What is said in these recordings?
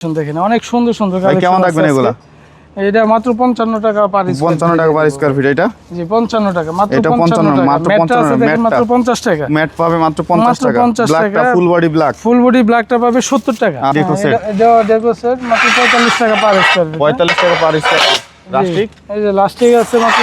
দেখেন অনেক সুন্দর সুন্দর কালেকশন। কেমন রাখবেন এগুলা? এটা মাত্র 55 টাকা পার স্কয়ার 55 টাকা পার স্কয়ার ফিট। এটা জি 55 টাকা মাত্র এটা 55 টাকা মাত্র ম্যাটটা আছে দেখেন মাত্র 50 টাকা ম্যাট পাবে মাত্র 50 টাকা। ব্ল্যাকটা full body black, full body ব্ল্যাকটা পাবে 70 টাকা। দেখো সেট এটা দেখো সেট মাত্র 45 টাকা পার স্কয়ার ফিট। 45 টাকা পার স্কয়ার ফিট। রাস্টিক এই যে লাস্টিক আছে মাত্র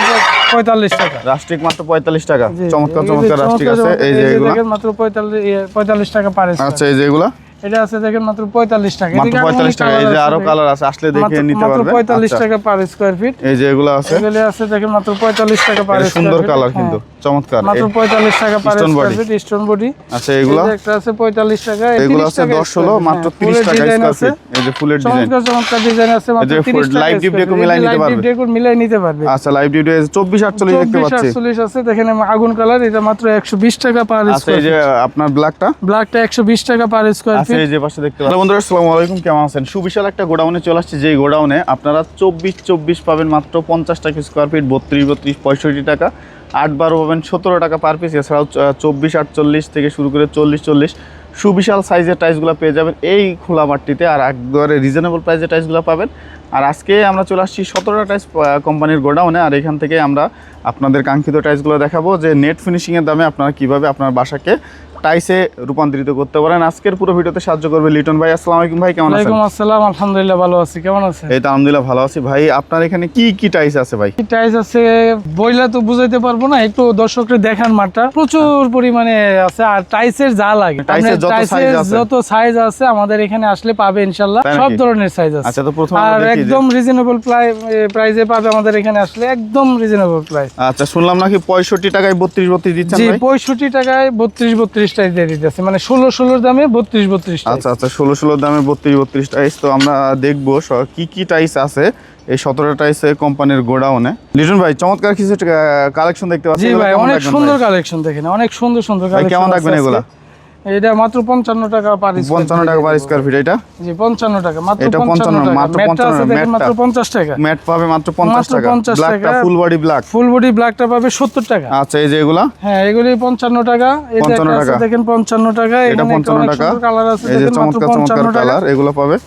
45 টাকা। রাস্টিক মাত্র 45 টাকা। চমৎকার চমৎকার রাস্টিক আছে। এই যে এগুলো দেখেন মাত্র 45 টাকা পার স্কয়ার। আচ্ছা এই যে এগুলো এটা আছে দেখেন মাত্র 45 টাকা। মাত্র 45 টাকা। এই যে আরো কালার আছে, আসলে দেখে নিতে পারবে। মাত্র 45 টাকা পার স্কয়ার ফিট। এই যে এগুলো আছে, এগুলো আছে দেখেন মাত্র 45 টাকা পার স্কয়ার ফিট। সুন্দর কালার কিন্তু চমৎকার। মাত্র 45 টাকা per square feet stone body. আচ্ছা এগুলো একটা আছে 45 টাকা। এগুলো আছে 10 16 মাত্র 30 টাকা স্কয়ার ফিট। এই যে ফুলের ডিজাইন, চমৎকার চমৎকার ডিজাইন আছে মাত্র 30 টাকা। লাইভ ডিপ মিলাই নিতে পারবে। লাইভ ডিপ মিলাই নিতে পারবে। আচ্ছা লাইভ ডিপ 24 48 দেখতে পাচ্ছি। 48 আছে দেখেন আগুন কালার। এটা মাত্র 120 টাকা পার স্কয়ার ফিট। আচ্ছা এই যে আপনার ব্ল্যাকটা ব্ল্যাকটা 120 টাকা পার স্কয়ার ফিট। আচ্ছা এই যে পাশে দেখতে পাচ্ছেন। বন্ধুরা আসসালামু আলাইকুম, কেমন আছেন? সুবিশাল একটা গোডাউনে চলে আসছে, যেই গোডাউনে আপনারা 24 পাবেন মাত্র 50 টাকা স্কয়ার ফিট, 32 65 টাকা, 8 12 পাবেন 17 টাকা পার পিস। এছাড়াও 24 48 থেকে শুরু করে 40 সুবিশাল সাইজের টাইলসগুলো পেয়ে যাবেন এই খোলা মাঠটিতে, আর একবারে রিজনেবল প্রাইসের টাইলসগুলো পাবেন। আর আজকে আমরা চলে আসছি 17টা টাইলস কোম্পানির গোডাউনে, আর এখান থেকে আমরা আপনাদের কাঙ্ক্ষিত টাইলসগুলো দেখাবো যে নেট ফিনিশিংয়ের দামে আপনারা কীভাবে আপনার বাসাকে টাইসে রূপান্তরিত করতে পারেন। আজকের পুরো ভিডিওতে সাহায্য করবে লিটন ভাই। আসসালামু আলাইকুম ভাই, কেমন আছেন? ওয়ালাইকুম আসসালাম, আলহামদুলিল্লাহ ভালো আছি। কেমন আছেন? এই তো আলহামদুলিল্লাহ ভালো আছি ভাই। আপনার এখানে কি কি টাইলস আছে ভাই? কি টাইলস আছে বইলা তো বুঝাইতে পারবো না, একটু দর্শকদের দেখান। মাঠটা প্রচুর পরিমাণে আছে, আর টাইলসের যা লাগে টাইলসের যত সাইজ আছে আমাদের এখানে আসলে পাবে ইনশাআল্লাহ। সব ধরনের সাইজ আছে। আচ্ছা তো প্রথমে আর একদম রিজনেবল প্রাইসে পাবে আমাদের এখানে আসলে, একদম রিজনেবল প্রাইস। আচ্ছা শুনলাম নাকি 65 টাকায় 32 দিচ্ছেন জি ভাই? 65 টাকায় 32 টাইস দিয়ে দিতেছে, মানে 16 দামে 32 টাইস। আচ্ছা আচ্ছা 16 দামে 32 টাইস। তো আমরা দেখবো কি কি টাইস আছে এই 17টা টাইসের কোম্পানির গোডাউনে। লিটন ভাই চমৎকার কিছু কালেকশন দেখতে পাচ্ছি। জি ভাই অনেক সুন্দর কালেকশন দেখেন, অনেক সুন্দর সুন্দর কালেকশন। কেমন রাখবেন এগুলা? এটা মাত্র 55 টাকা পার স্কয়ার ফিট। 55 টাকা পার স্কয়ার ফিট। এটা জি 55 টাকা মাত্র। এটা 55 মাত্র 55 মাত্র 50 টাকা। ম্যাট পাবে মাত্র 50 টাকা। ব্ল্যাকটা full body black, full body ব্ল্যাকটা পাবে 70 টাকা। আচ্ছা এই যে এগুলা হ্যাঁ এগুলি 55 টাকা। এটা আছে দেখেন 55 টাকা। এটা 55 টাকা। কালার আছে এই যে দেখেন মাত্র চমৎকার 55 চমৎকার কালার, এগুলো পাবে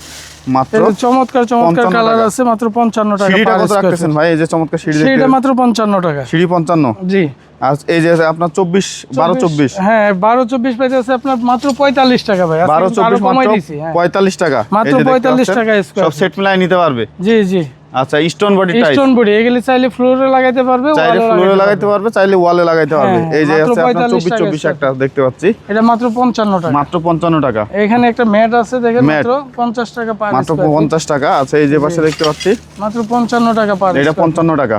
মাত্র চমৎকার চমৎকার কালার আছে মাত্র 55 টাকা। সিঁড়িটা কত রাখতেছেন ভাই? এই যে চমৎকার সিঁড়ি দেখতে, সিঁড়িটা মাত্র 55 টাকা। সিঁড়ি 55। জি আর এই যে আপনার 12 24 হ্যাঁ 12 24 পাইতে আছে আপনার মাত্র 45 টাকা ভাই। 12 24 মাত্র 45 টাকা। মাত্র 45 টাকা স্কয়ার। সব সেট মিলাই নিতে পারবে। জি জি। আচ্ছা stone body type, stone body এগুলি চাইলে ফ্লোরে লাগাইতে পারবে, চাইলে ফ্লোরে লাগাইতে পারবে, চাইলে ওয়ালে লাগাইতে পারবে। এই যে আছে আপনার 24 24 একটা দেখতে পাচ্ছি, এটা মাত্র 55 টাকা। মাত্র 55 টাকা। এখানে একটা ম্যাট আছে দেখেন মাত্র 50 টাকা পার মাত্র 50 টাকা। আচ্ছা এই যে পাশে দেখতে পাচ্ছি মাত্র 55 টাকা পার। এটা 55 টাকা।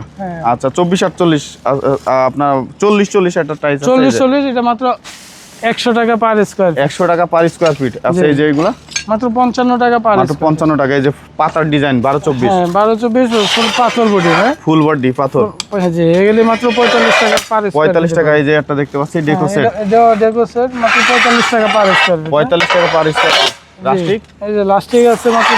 আচ্ছা 24 48 আপনার 40 40 একটা টাইস আছে। 40 40 এটা মাত্র 100 টাকা পার স্কয়ার। 100 টাকা পার স্কয়ার ফিট। আচ্ছা এই যে এগুলা মাত্র 55 টাকা পার। মাত্র 55 টাকা। এই যে পাতার ডিজাইন 12 24। হ্যাঁ 12 24 ফুল পাথর বডি। হ্যাঁ ফুল বডি পাথর। হ্যাঁ জি এগুলি মাত্র 45 টাকা পার। 45 টাকা। এই যে একটা দেখতে পাচ্ছি ডেকো সেট, এটা ডেকো সেট মাত্র 45 টাকা পার স্কয়ার। 45 টাকা পার স্কয়ার। রাস্টিক এই যে লাস্টিক আছে মাত্র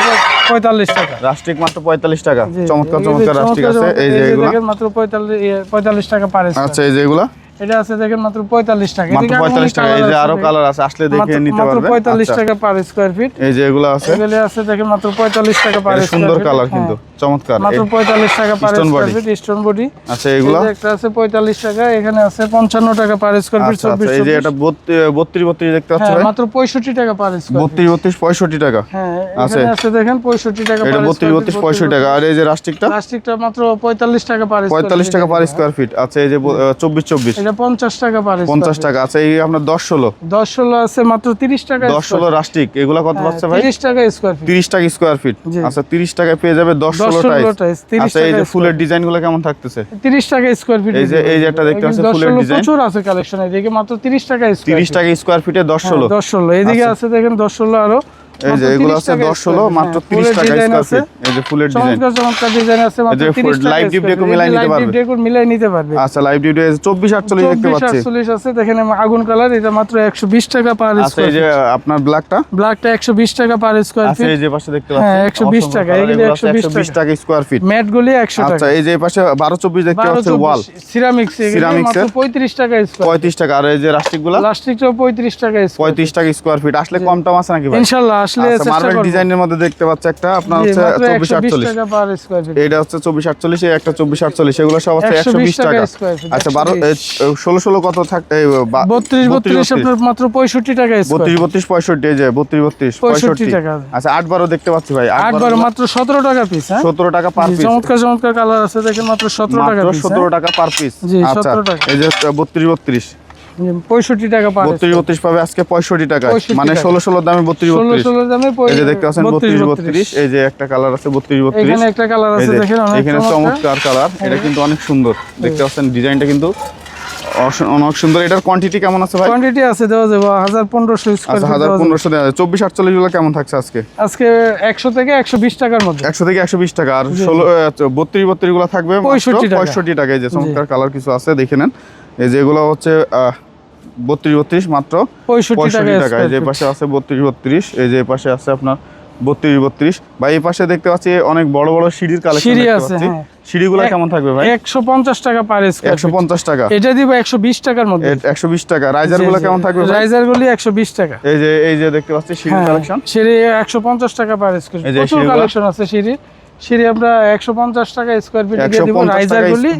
45 টাকা। রাস্টিক মাত্র 45 টাকা। চমৎকার চমৎকার রাস্টিক আছে। এই যে এগুলো দেখেন মাত্র 45 টাকা পার। আচ্ছা এই যে এগুলো এটা আছে দেখেন মাত্র 45 টাকা। মাত্র 45 টাকা। এই যে আরো কালার আছে, আসলে দেখে নিতে পারবে। মাত্র 45 টাকা পার স্কয়ার ফিট। এই যে এগুলো আছে, এগুলি আছে দেখেন মাত্র 45 টাকা পার স্কয়ার ফিট। সুন্দর কালার কিন্তু চমৎকার। মাত্র 45 টাকা per square feet stone body. আচ্ছা এগুলো একটা আছে 45 টাকা। এখানে আছে 55 টাকা পার স্কয়ার ফিট। 24 এই যে এটা 32 32 দেখতে পাচ্ছ ভাই, মাত্র 65 টাকা পার স্কয়ার ফিট। 32 65 টাকা। হ্যাঁ এখানে আছে দেখেন 65 টাকা এটা পার স্কয়ার ফিট। 32 65 টাকা। আর এই যে রাস্টিকটা মাত্র 45 টাকা পার স্কয়ার ফিট। 45 টাকা পার স্কয়ার ফিট। আচ্ছা এই যে 24 24 এটা 50 টাকা পার স্কয়ার। 50 টাকা। আচ্ছা এই আপনার 10 16 10 16 আছে মাত্র 30 টাকা। 10 16 রাস্টিক এগুলা কত পাচ্ছে ভাই? 30 টাকা স্কয়ার ফিট। 30 টাকা স্কয়ার ফিট। আচ্ছা 30 টাকায় পেয়ে যাবে 10 16 টাইস। আচ্ছা এই যে ফুলের ডিজাইনগুলো কেমন থাকতেছে? 30 টাকা স্কয়ার ফিট। এই যে একটা দেখতে পাচ্ছেন ফুলের ডিজাইন, প্রচুর আছে কালেকশন। এদিকে মাত্র 30 টাকা স্কয়ার। 30 টাকা স্কয়ার ফিটে 10 16। 10 16 এদিকে আছে দেখেন 10 16 আরো। এই যে এগুলো আছে 10 16 মাত্র 30 টাকা স্কয়ার ফিট। এই যে ফুলের ডিজাইন, চমৎকার চমৎকার ডিজাইন আছে মাত্র 30 টাকা। লাইভ ডিপ ডেকো মিলাই নিতে পারবে। লাইভ ডিপ ডেকো মিলাই নিতে পারবে। আচ্ছা লাইভ ডিপ 24 48 দেখতে পাচ্ছি। 48 আছে দেখেন আগুন কালার। এটা মাত্র 120 টাকা পার স্কয়ার। আচ্ছা এই যে আপনার ব্ল্যাকটা 120 টাকা পার স্কয়ার ফিট। আচ্ছা এই যে পাশে দেখতে পাচ্ছেন। হ্যাঁ 120 টাকা। এগুলো 120 টাকা স্কয়ার ফিট। ম্যাট গুলি 100 টাকা। আচ্ছা এই যে পাশে 12 24 দেখতে পাচ্ছেন ওয়াল সিরামিক্স। এগুলো মাত্র 35 টাকা স্কয়ার। 35 টাকা। আর এই যে রাস্টিকগুলো প্লাস্টিকটাও 35 টাকা স্কয়ার। 35 টাকা স্কয়ার ফিট। আসলে কম টম আছে নাকি ভাই? ইনশাআল্লাহ আসলে আচ্ছা, চেষ্টা মার্বেল করব। ডিজাইনের মধ্যে দেখতে পাচ্ছি একটা আপনার জি, হচ্ছে মাত্র 24 120 48, টাকা পার স্কয়ার ফিট। এটা হচ্ছে 24 48, এই একটা 24 48, এগুলো সব হচ্ছে 120 টাকা। Square feet. আচ্ছা 16 16 কত থাকতে 32 32 আপনার মাত্র 65 টাকা স্কয়ার 32 32 65, এই যে 32 32 65 টাকা। আচ্ছা 8 12 দেখতে পাচ্ছি ভাই, 8 12 মাত্র 17 টাকা পিস। হ্যাঁ 17 টাকা পার জি, পিস, চমৎকার চমৎকার কালার আছে দেখেন, মাত্র 17 টাকা মাত্র পিস। 17 টাকা পার পিস। জি, আচ্ছা 17 টাকা। এই যে 32 32 65 টাকা পার 32 32 পাবে আজকে 65 টাকা, 65 মানে টাকা। 16 16 দামে 32 16 32। 16 দামে এই যে দেখতে পাচ্ছেন 32 32, এই যে একটা কালার আছে 32 32, এখানে একটা কালার এই আছে যে দেখেন, অনেক এখানে চমৎকার কালার, এটা কিন্তু অনেক সুন্দর দেখতে পাচ্ছেন, ডিজাইনটা কিন্তু অনেক সুন্দর। এটার কোয়ান্টিটি কেমন আছে ভাই? কোয়ান্টিটি আছে, দেওয়া যাবে 1500 স্কয়ার আচ্ছা ফিট। 1500 দেওয়া যায়। 24 48 গুলো কেমন থাকছে আজকে? আজকে 100 থেকে 120 টাকার মধ্যে। 100 থেকে 120 টাকা, আর 32 32 গুলো থাকবে 65 টাকা। 65 টাকা। এই যে চমৎকার কালার কিছু আছে দেখে নেন, এই যে এগুলো হচ্ছে 32 32 মাত্র 65 টাকা। এই যে পাশে আছে 32 32, এই যে পাশে আছে আপনার 32 32। ভাই এই পাশে দেখতে পাচ্ছি অনেক বড় বড় সিঁড়ির কালেকশন সিঁড়ি দেখতে আছে, পাচ্ছি, হ্যাঁ। সিঁড়িগুলো কেমন থাকবে ভাই? 150 টাকা পার স্কয়ার ফিট। 150 টাকা, এটা দিব 120 টাকার মধ্যে। 120 টাকা। রাইজার গুলো কেমন থাকবে ভাই? রাইজার গুলি 120 টাকা। এই যে দেখতে পাচ্ছি সিঁড়ির হ্যাঁ, কালেকশন, সিঁড়ি 150 টাকা পার স্কয়ার এই ফিট। যে প্রচুর সিঁড়িগুলো- কালেকশন আছে সিঁড়ি। সিঁড়ি আমরা 150 টাকা স্কয়ার ফিট দিয়ে দিব। 150 রাইজার টাকা গুলি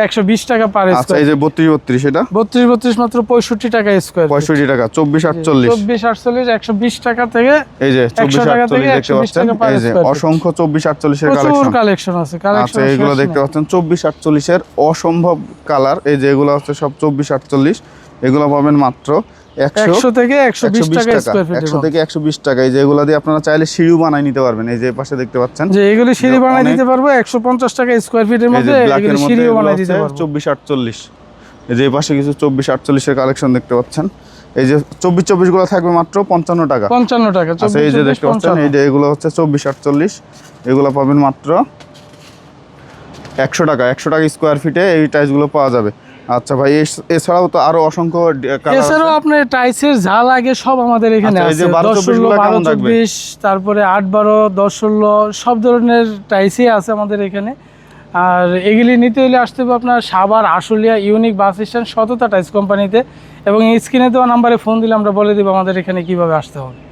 120 টাকা পার আচ্ছা স্কয়ার। এই যে 32 32, এটা 32 32 মাত্র 65 টাকা স্কয়ার ফিট। 65 টাকা। 24 48, 24 48 120 টাকা থেকে এই যে 100 24 টাকা থেকে 48 দেখতে 120 পাচ্ছেন, টাকা পার এই যে স্কয়ার ফিট। অসংখ্য 24 48 এর প্রচুর কালেকশন। কালেকশন আছে, কালেকশন আচ্ছা এগুলো দেখতে পাচ্ছেন 24 48 এর অসম্ভব কালার, এই যে এগুলো হচ্ছে সব 24 48, এগুলো পাবেন মাত্র 100 থেকে 120 টাকা স্কয়ার ফিট। 100 থেকে 120 টাকা। এই যে এগুলো দিয়ে আপনারা চাইলে সিঁড়িও বানাই নিতে পারবেন, এই যে পাশে দেখতে পাচ্ছেন, যে এগুলি সিঁড়ি যে বানাই অনেক- দিতে পারবো 150 টাকা স্কয়ার ফিটের এই যে মধ্যে, ব্ল্যাকের এগুলি মধ্যে সিঁড়িও এগুলো বানাই হচ্ছে দিতে পারবো। 24 48, এই যে এই পাশে কিছু 24 48 এর কালেকশন দেখতে পাচ্ছেন, এই যে 24 24 গুলো থাকবে মাত্র 55 টাকা। 55 টাকা। আচ্ছা এই যে দেখতে পাচ্ছেন, এই যে এগুলো হচ্ছে 24 48, এগুলো পাবেন মাত্র 100 টাকা। 100 টাকা স্কোয়ার ফিটে এই টাইলসগুলো পাওয়া যাবে। আচ্ছা ভাই এছাড়াও তো আরো অসংখ্য কালার এছাড়াও আপনার টাইসের যা লাগে সব আমাদের এখানে আচ্ছা, এই যে আছে। 12 10 24 16 গুলো 12 কেমন থাকবে? 24, তারপরে 8 12 10 16 সব ধরনের টাইসই আছে আমাদের এখানে। আর এগুলি নিতে হলে আসতে হবে আপনার Savar Ashulia unique bus stand সততা টাইস কোম্পানিতে, এবং এই স্ক্রিনে দেওয়া নাম্বারে ফোন দিলে আমরা বলে দেবো আমাদের এখানে কিভাবে আসতে হবে।